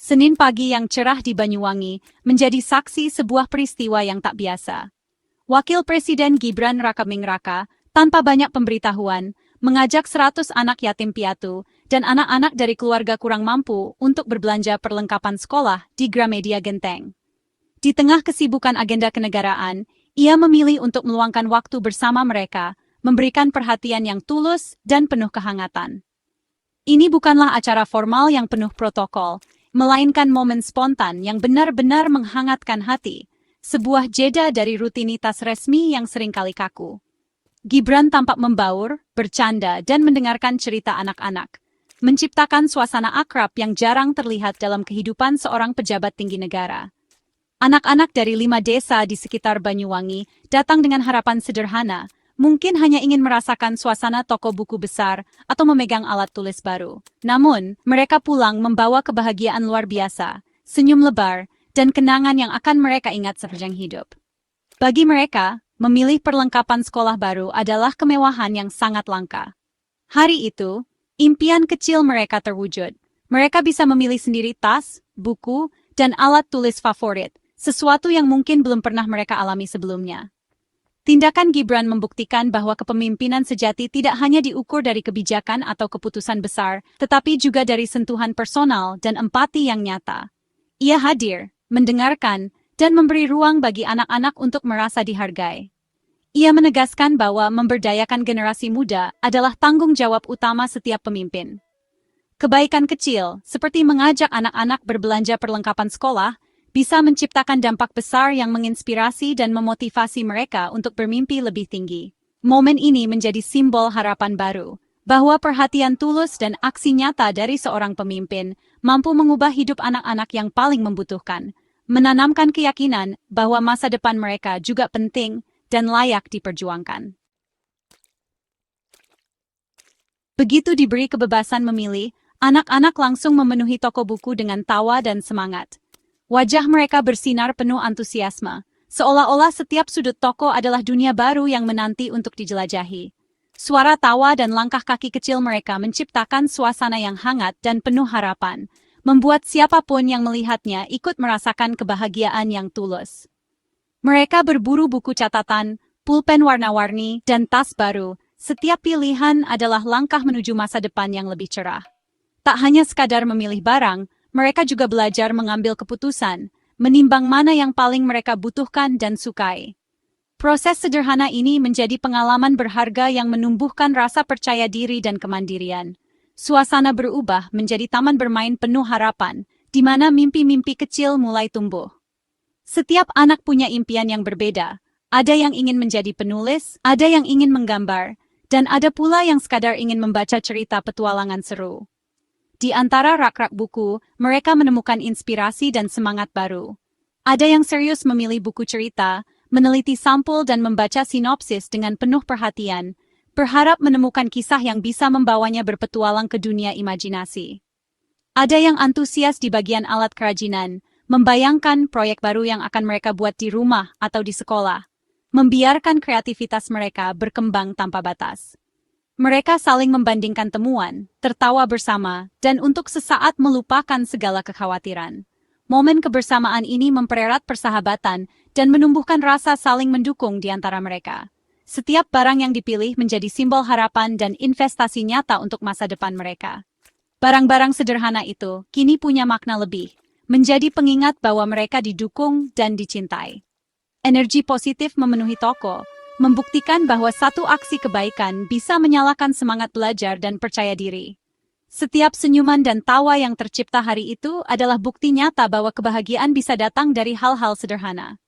Senin pagi yang cerah di Banyuwangi menjadi saksi sebuah peristiwa yang tak biasa. Wakil Presiden Gibran Rakabuming Raka, tanpa banyak pemberitahuan, mengajak 100 anak yatim piatu dan anak-anak dari keluarga kurang mampu untuk berbelanja perlengkapan sekolah di Gramedia Genteng. Di tengah kesibukan agenda kenegaraan, ia memilih untuk meluangkan waktu bersama mereka, memberikan perhatian yang tulus dan penuh kehangatan. Ini bukanlah acara formal yang penuh protokol, melainkan momen spontan yang benar-benar menghangatkan hati, sebuah jeda dari rutinitas resmi yang seringkali kaku. Gibran tampak membaur, bercanda, dan mendengarkan cerita anak-anak, menciptakan suasana akrab yang jarang terlihat dalam kehidupan seorang pejabat tinggi negara. Anak-anak dari 5 desa di sekitar Banyuwangi datang dengan harapan sederhana, mungkin hanya ingin merasakan suasana toko buku besar atau memegang alat tulis baru. Namun, mereka pulang membawa kebahagiaan luar biasa, senyum lebar, dan kenangan yang akan mereka ingat sepanjang hidup. Bagi mereka, memilih perlengkapan sekolah baru adalah kemewahan yang sangat langka. Hari itu, impian kecil mereka terwujud. Mereka bisa memilih sendiri tas, buku, dan alat tulis favorit, sesuatu yang mungkin belum pernah mereka alami sebelumnya. Tindakan Gibran membuktikan bahwa kepemimpinan sejati tidak hanya diukur dari kebijakan atau keputusan besar, tetapi juga dari sentuhan personal dan empati yang nyata. Ia hadir, mendengarkan, dan memberi ruang bagi anak-anak untuk merasa dihargai. Ia menegaskan bahwa memberdayakan generasi muda adalah tanggung jawab utama setiap pemimpin. Kebaikan kecil, seperti mengajak anak-anak berbelanja perlengkapan sekolah, bisa menciptakan dampak besar yang menginspirasi dan memotivasi mereka untuk bermimpi lebih tinggi. Momen ini menjadi simbol harapan baru, bahwa perhatian tulus dan aksi nyata dari seorang pemimpin mampu mengubah hidup anak-anak yang paling membutuhkan, menanamkan keyakinan bahwa masa depan mereka juga penting dan layak diperjuangkan. Begitu diberi kebebasan memilih, anak-anak langsung memenuhi toko buku dengan tawa dan semangat. Wajah mereka bersinar penuh antusiasme, seolah-olah setiap sudut toko adalah dunia baru yang menanti untuk dijelajahi. Suara tawa dan langkah kaki kecil mereka menciptakan suasana yang hangat dan penuh harapan, membuat siapapun yang melihatnya ikut merasakan kebahagiaan yang tulus. Mereka berburu buku catatan, pulpen warna-warni, dan tas baru. Setiap pilihan adalah langkah menuju masa depan yang lebih cerah. Tak hanya sekadar memilih barang, mereka juga belajar mengambil keputusan, menimbang mana yang paling mereka butuhkan dan sukai. Proses sederhana ini menjadi pengalaman berharga yang menumbuhkan rasa percaya diri dan kemandirian. Suasana berubah menjadi taman bermain penuh harapan, di mana mimpi-mimpi kecil mulai tumbuh. Setiap anak punya impian yang berbeda. Ada yang ingin menjadi penulis, ada yang ingin menggambar, dan ada pula yang sekadar ingin membaca cerita petualangan seru. Di antara rak-rak buku, mereka menemukan inspirasi dan semangat baru. Ada yang serius memilih buku cerita, meneliti sampul dan membaca sinopsis dengan penuh perhatian, berharap menemukan kisah yang bisa membawanya berpetualang ke dunia imajinasi. Ada yang antusias di bagian alat kerajinan, membayangkan proyek baru yang akan mereka buat di rumah atau di sekolah, membiarkan kreativitas mereka berkembang tanpa batas. Mereka saling membandingkan temuan, tertawa bersama, dan untuk sesaat melupakan segala kekhawatiran. Momen kebersamaan ini mempererat persahabatan dan menumbuhkan rasa saling mendukung di antara mereka. Setiap barang yang dipilih menjadi simbol harapan dan investasi nyata untuk masa depan mereka. Barang-barang sederhana itu kini punya makna lebih, menjadi pengingat bahwa mereka didukung dan dicintai. Energi positif memenuhi toko, membuktikan bahwa satu aksi kebaikan bisa menyalakan semangat belajar dan percaya diri. Setiap senyuman dan tawa yang tercipta hari itu adalah bukti nyata bahwa kebahagiaan bisa datang dari hal-hal sederhana.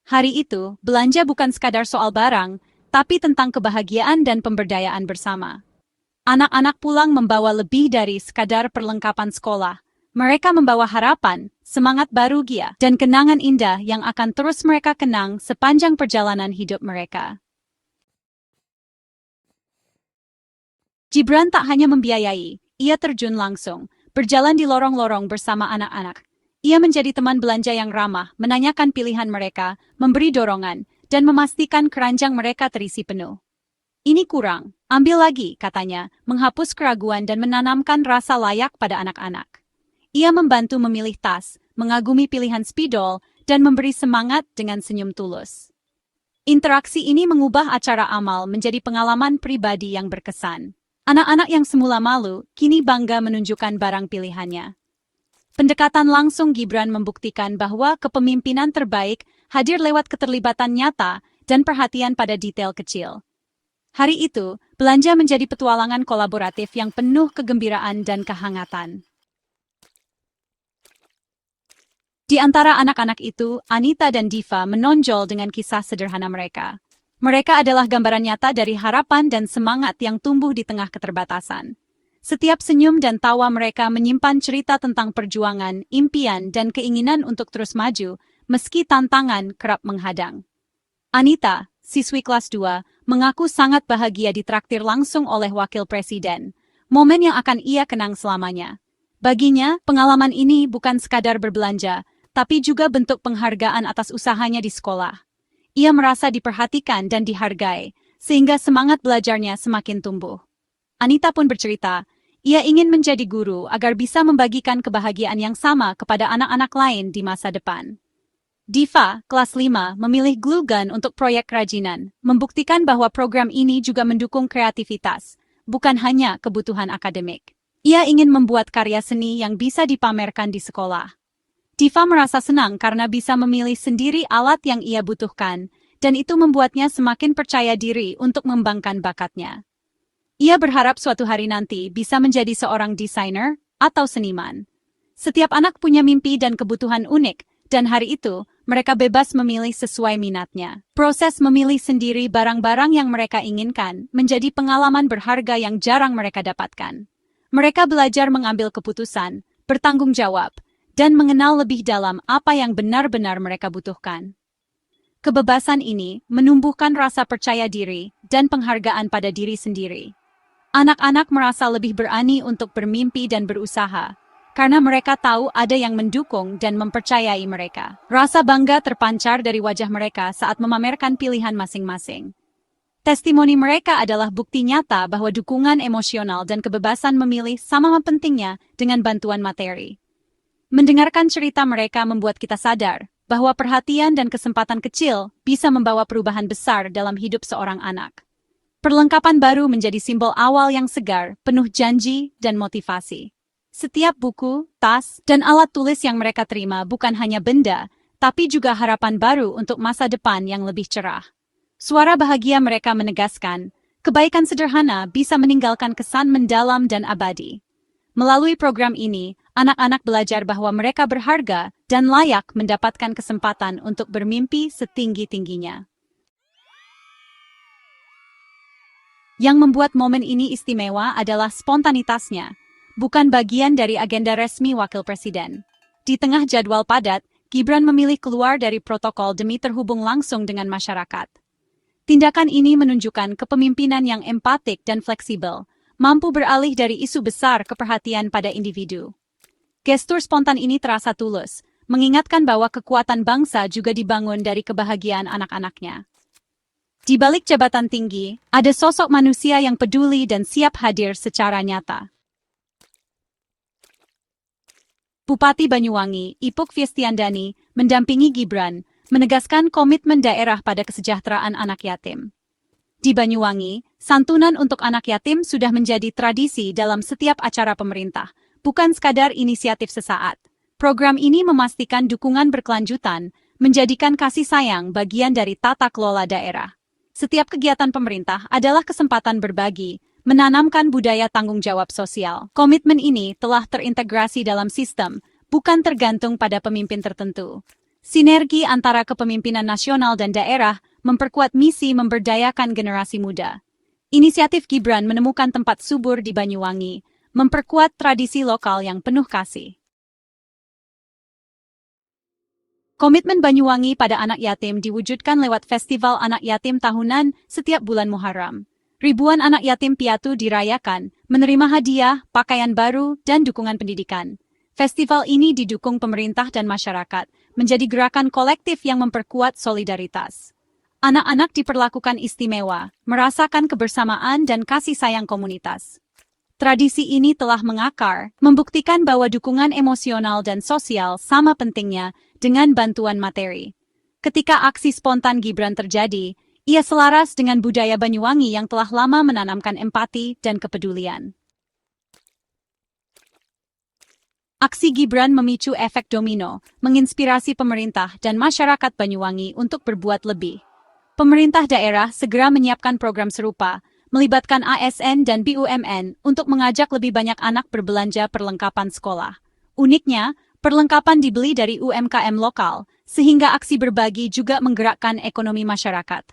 Hari itu, belanja bukan sekadar soal barang, tapi tentang kebahagiaan dan pemberdayaan bersama. Anak-anak pulang membawa lebih dari sekadar perlengkapan sekolah. Mereka membawa harapan, semangat bahagia, dan kenangan indah yang akan terus mereka kenang sepanjang perjalanan hidup mereka. Gibran tak hanya membiayai, ia terjun langsung, berjalan di lorong-lorong bersama anak-anak. Ia menjadi teman belanja yang ramah, menanyakan pilihan mereka, memberi dorongan, dan memastikan keranjang mereka terisi penuh. Ini kurang, ambil lagi, katanya, menghapus keraguan dan menanamkan rasa layak pada anak-anak. Ia membantu memilih tas, mengagumi pilihan spidol, dan memberi semangat dengan senyum tulus. Interaksi ini mengubah acara amal menjadi pengalaman pribadi yang berkesan. Anak-anak yang semula malu, kini bangga menunjukkan barang pilihannya. Pendekatan langsung Gibran membuktikan bahwa kepemimpinan terbaik hadir lewat keterlibatan nyata dan perhatian pada detail kecil. Hari itu, belanja menjadi petualangan kolaboratif yang penuh kegembiraan dan kehangatan. Di antara anak-anak itu, Anita dan Diva menonjol dengan kisah sederhana mereka. Mereka adalah gambaran nyata dari harapan dan semangat yang tumbuh di tengah keterbatasan. Setiap senyum dan tawa mereka menyimpan cerita tentang perjuangan, impian, dan keinginan untuk terus maju, meski tantangan kerap menghadang. Anita, siswi kelas 2, mengaku sangat bahagia ditraktir langsung oleh Wakil Presiden, momen yang akan ia kenang selamanya. Baginya, pengalaman ini bukan sekadar berbelanja, tapi juga bentuk penghargaan atas usahanya di sekolah. Ia merasa diperhatikan dan dihargai, sehingga semangat belajarnya semakin tumbuh. Anita pun bercerita, ia ingin menjadi guru agar bisa membagikan kebahagiaan yang sama kepada anak-anak lain di masa depan. Diva, kelas 5, memilih glue gun untuk proyek kerajinan, membuktikan bahwa program ini juga mendukung kreativitas, bukan hanya kebutuhan akademik. Ia ingin membuat karya seni yang bisa dipamerkan di sekolah. Diva merasa senang karena bisa memilih sendiri alat yang ia butuhkan, dan itu membuatnya semakin percaya diri untuk mengembangkan bakatnya. Ia berharap suatu hari nanti bisa menjadi seorang desainer atau seniman. Setiap anak punya mimpi dan kebutuhan unik, dan hari itu, mereka bebas memilih sesuai minatnya. Proses memilih sendiri barang-barang yang mereka inginkan menjadi pengalaman berharga yang jarang mereka dapatkan. Mereka belajar mengambil keputusan, bertanggung jawab, dan mengenal lebih dalam apa yang benar-benar mereka butuhkan. Kebebasan ini menumbuhkan rasa percaya diri dan penghargaan pada diri sendiri. Anak-anak merasa lebih berani untuk bermimpi dan berusaha, karena mereka tahu ada yang mendukung dan mempercayai mereka. Rasa bangga terpancar dari wajah mereka saat memamerkan pilihan masing-masing. Testimoni mereka adalah bukti nyata bahwa dukungan emosional dan kebebasan memilih sama pentingnya dengan bantuan materi. Mendengarkan cerita mereka membuat kita sadar bahwa perhatian dan kesempatan kecil bisa membawa perubahan besar dalam hidup seorang anak. Perlengkapan baru menjadi simbol awal yang segar, penuh janji dan motivasi. Setiap buku, tas, dan alat tulis yang mereka terima bukan hanya benda, tapi juga harapan baru untuk masa depan yang lebih cerah. Suara bahagia mereka menegaskan, kebaikan sederhana bisa meninggalkan kesan mendalam dan abadi. Melalui program ini, anak-anak belajar bahwa mereka berharga dan layak mendapatkan kesempatan untuk bermimpi setinggi-tingginya. Yang membuat momen ini istimewa adalah spontanitasnya, bukan bagian dari agenda resmi Wakil Presiden. Di tengah jadwal padat, Gibran memilih keluar dari protokol demi terhubung langsung dengan masyarakat. Tindakan ini menunjukkan kepemimpinan yang empatik dan fleksibel, mampu beralih dari isu besar ke perhatian pada individu. Gestur spontan ini terasa tulus, mengingatkan bahwa kekuatan bangsa juga dibangun dari kebahagiaan anak-anaknya. Di balik jabatan tinggi, ada sosok manusia yang peduli dan siap hadir secara nyata. Bupati Banyuwangi, Ipuk Fiestiandani, mendampingi Gibran, menegaskan komitmen daerah pada kesejahteraan anak yatim. Di Banyuwangi, santunan untuk anak yatim sudah menjadi tradisi dalam setiap acara pemerintah, bukan sekadar inisiatif sesaat. Program ini memastikan dukungan berkelanjutan, menjadikan kasih sayang bagian dari tata kelola daerah. Setiap kegiatan pemerintah adalah kesempatan berbagi, menanamkan budaya tanggung jawab sosial. Komitmen ini telah terintegrasi dalam sistem, bukan tergantung pada pemimpin tertentu. Sinergi antara kepemimpinan nasional dan daerah memperkuat misi memberdayakan generasi muda. Inisiatif Gibran menemukan tempat subur di Banyuwangi, memperkuat tradisi lokal yang penuh kasih. Komitmen Banyuwangi pada anak yatim diwujudkan lewat Festival Anak Yatim Tahunan setiap bulan Muharram. Ribuan anak yatim piatu dirayakan, menerima hadiah, pakaian baru, dan dukungan pendidikan. Festival ini didukung pemerintah dan masyarakat, menjadi gerakan kolektif yang memperkuat solidaritas. Anak-anak diperlakukan istimewa, merasakan kebersamaan dan kasih sayang komunitas. Tradisi ini telah mengakar, membuktikan bahwa dukungan emosional dan sosial sama pentingnya dengan bantuan materi. Ketika aksi spontan Gibran terjadi, ia selaras dengan budaya Banyuwangi yang telah lama menanamkan empati dan kepedulian. Aksi Gibran memicu efek domino, menginspirasi pemerintah dan masyarakat Banyuwangi untuk berbuat lebih. Pemerintah daerah segera menyiapkan program serupa, melibatkan ASN dan BUMN untuk mengajak lebih banyak anak berbelanja perlengkapan sekolah. Uniknya, perlengkapan dibeli dari UMKM lokal, sehingga aksi berbagi juga menggerakkan ekonomi masyarakat.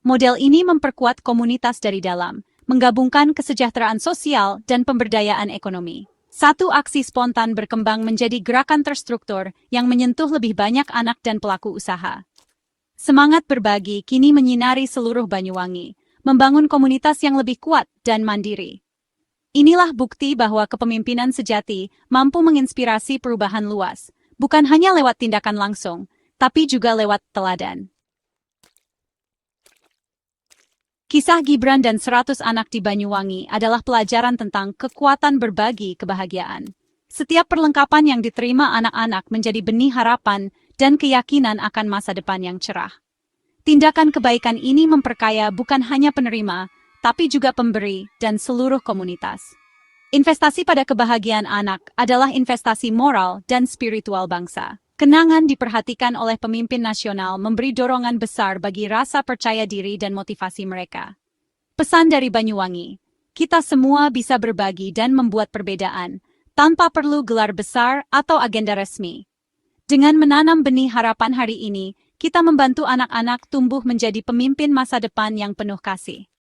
Model ini memperkuat komunitas dari dalam, menggabungkan kesejahteraan sosial dan pemberdayaan ekonomi. Satu aksi spontan berkembang menjadi gerakan terstruktur yang menyentuh lebih banyak anak dan pelaku usaha. Semangat berbagi kini menyinari seluruh Banyuwangi, membangun komunitas yang lebih kuat dan mandiri. Inilah bukti bahwa kepemimpinan sejati mampu menginspirasi perubahan luas, bukan hanya lewat tindakan langsung, tapi juga lewat teladan. Kisah Gibran dan 100 anak di Banyuwangi adalah pelajaran tentang kekuatan berbagi kebahagiaan. Setiap perlengkapan yang diterima anak-anak menjadi benih harapan dan keyakinan akan masa depan yang cerah. Tindakan kebaikan ini memperkaya bukan hanya penerima, tapi juga pemberi dan seluruh komunitas. Investasi pada kebahagiaan anak adalah investasi moral dan spiritual bangsa. Kenangan diperhatikan oleh pemimpin nasional memberi dorongan besar bagi rasa percaya diri dan motivasi mereka. Pesan dari Banyuwangi, kita semua bisa berbagi dan membuat perbedaan, tanpa perlu gelar besar atau agenda resmi. Dengan menanam benih harapan hari ini, kita membantu anak-anak tumbuh menjadi pemimpin masa depan yang penuh kasih.